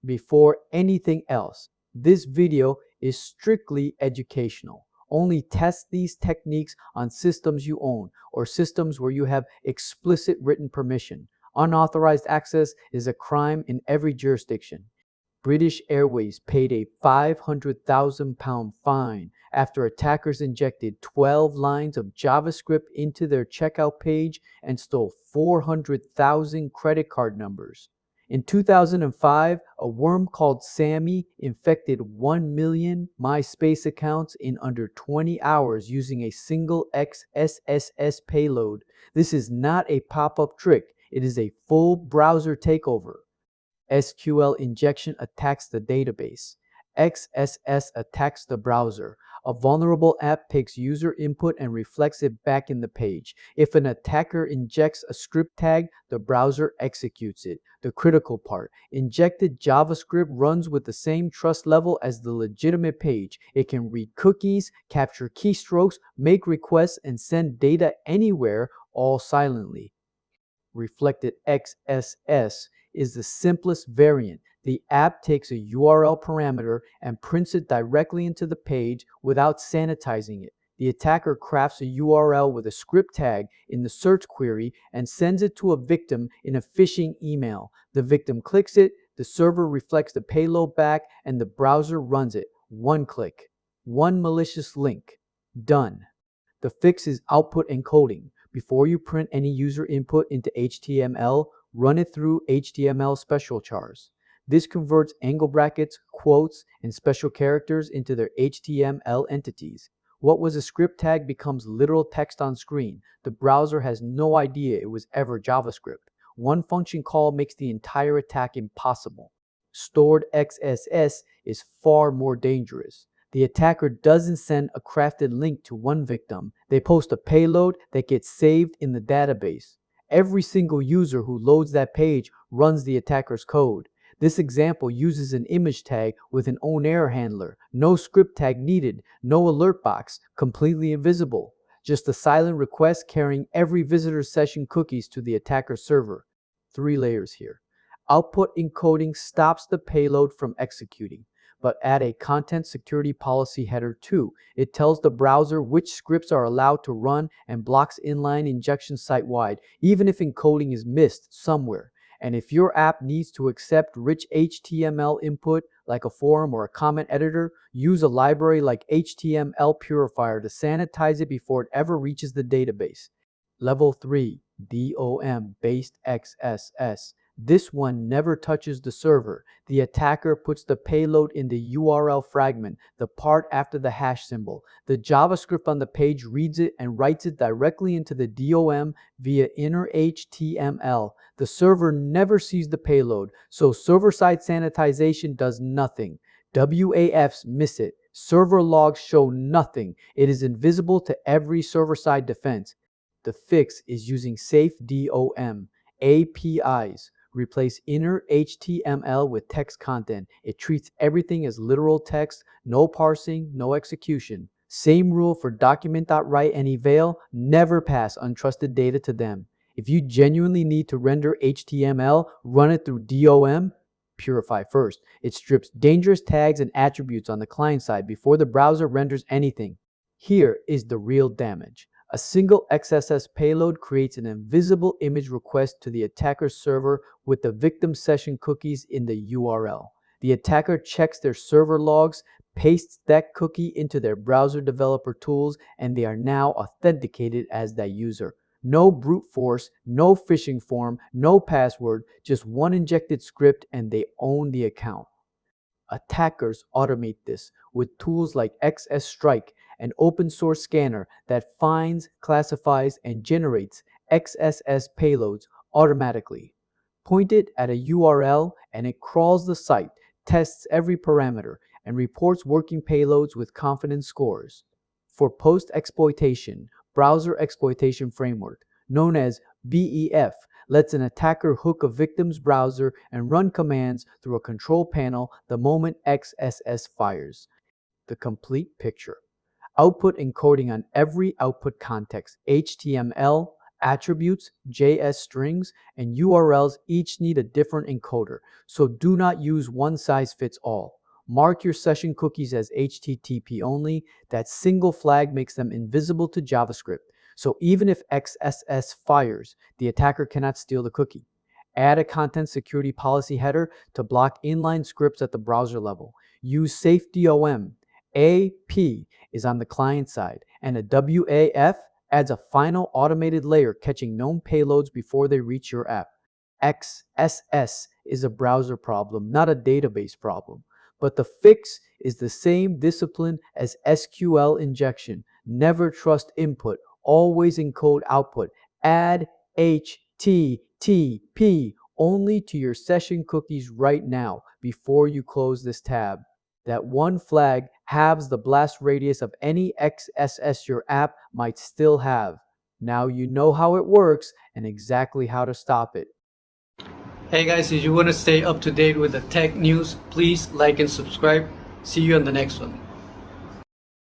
before anything else. This video is strictly educational. Only test these techniques on systems you own or systems where you have explicit written permission. Unauthorized access is a crime in every jurisdiction. British Airways paid a £500,000 fine after attackers injected 12 lines of JavaScript into their checkout page and stole 400,000 credit card numbers. In 2005, a worm called Sammy infected 1 million MySpace accounts in under 20 hours using a single XSS payload. This is not a pop-up trick, it is a full browser takeover. SQL injection attacks the database. XSS attacks the browser. A vulnerable app takes user input and reflects it back in the page. If an attacker injects a script tag, the browser executes it. The critical part: injected JavaScript runs with the same trust level as the legitimate page. It can read cookies, capture keystrokes, make requests, and send data anywhere, all silently. Reflected XSS is the simplest variant. The app takes a URL parameter and prints it directly into the page without sanitizing it. The attacker crafts a URL with a script tag in the search query and sends it to a victim in a phishing email. The victim clicks it, the server reflects the payload back, and the browser runs it. One click. One malicious link. Done. The fix is output encoding. Before you print any user input into HTML, run it through HTML special chars. This converts angle brackets, quotes, and special characters into their HTML entities. What was a script tag becomes literal text on screen. The browser has no idea it was ever JavaScript. One function call makes the entire attack impossible. Stored XSS is far more dangerous. The attacker doesn't send a crafted link to one victim. They post a payload that gets saved in the database. Every single user who loads that page runs the attacker's code. This example uses an image tag with an own-error handler. No script tag needed, no alert box, completely invisible. Just a silent request carrying every visitor's session cookies to the attacker's server. 3 layers here. Output encoding stops the payload from executing, but add a content security policy header too. It tells the browser which scripts are allowed to run and blocks inline injection site-wide, even if encoding is missed somewhere. And if your app needs to accept rich HTML input, like a forum or a comment editor, use a library like HTML Purifier to sanitize it before it ever reaches the database. Level 3, DOM-based XSS. This one never touches the server. The attacker puts the payload in the URL fragment, the part after the hash symbol. The JavaScript on the page reads it and writes it directly into the DOM via inner HTML. The server never sees the payload, so server-side sanitization does nothing. WAFs miss it. Server logs show nothing. It is invisible to every server-side defense. The fix is using safe DOM APIs. Replace inner HTML with text content. It treats everything as literal text, no parsing, no execution. Same rule for document.write and eval, never pass untrusted data to them. If you genuinely need to render HTML, run it through DOM. Purify first. It strips dangerous tags and attributes on the client side before the browser renders anything. Here is the real damage. A single XSS payload creates an invisible image request to the attacker's server with the victim session cookies in the URL. The attacker checks their server logs, pastes that cookie into their browser developer tools, and they are now authenticated as that user. No brute force, no phishing form, no password, just one injected script and they own the account. Attackers automate this with tools like XSStrike, an open source scanner that finds, classifies, and generates XSS payloads automatically. Point it at a URL and it crawls the site, tests every parameter, and reports working payloads with confidence scores. For post-exploitation, Browser Exploitation Framework, known as BEF, lets an attacker hook a victim's browser and run commands through a control panel the moment XSS fires. The complete picture. Output encoding on every output context: HTML, Attributes, JS strings, and URLs each need a different encoder, so do not use one size fits all. Mark your session cookies as HTTP only. That single flag makes them invisible to JavaScript, so even if XSS fires, the attacker cannot steal the cookie. Add a content security policy header to block inline scripts at the browser level. Use safedom. AP is on the client side, and a WAF adds a final automated layer catching known payloads before they reach your app. XSS is a browser problem, not a database problem. But the fix is the same discipline as SQL injection. Never trust input, always encode output. Add HTTP only to your session cookies right now before you close this tab. That one flag halves the blast radius of any XSS your app might still have. Now you know how it works and exactly how to stop it. Hey guys, if you want to stay up to date with the tech news, please like and subscribe. See you on the next one.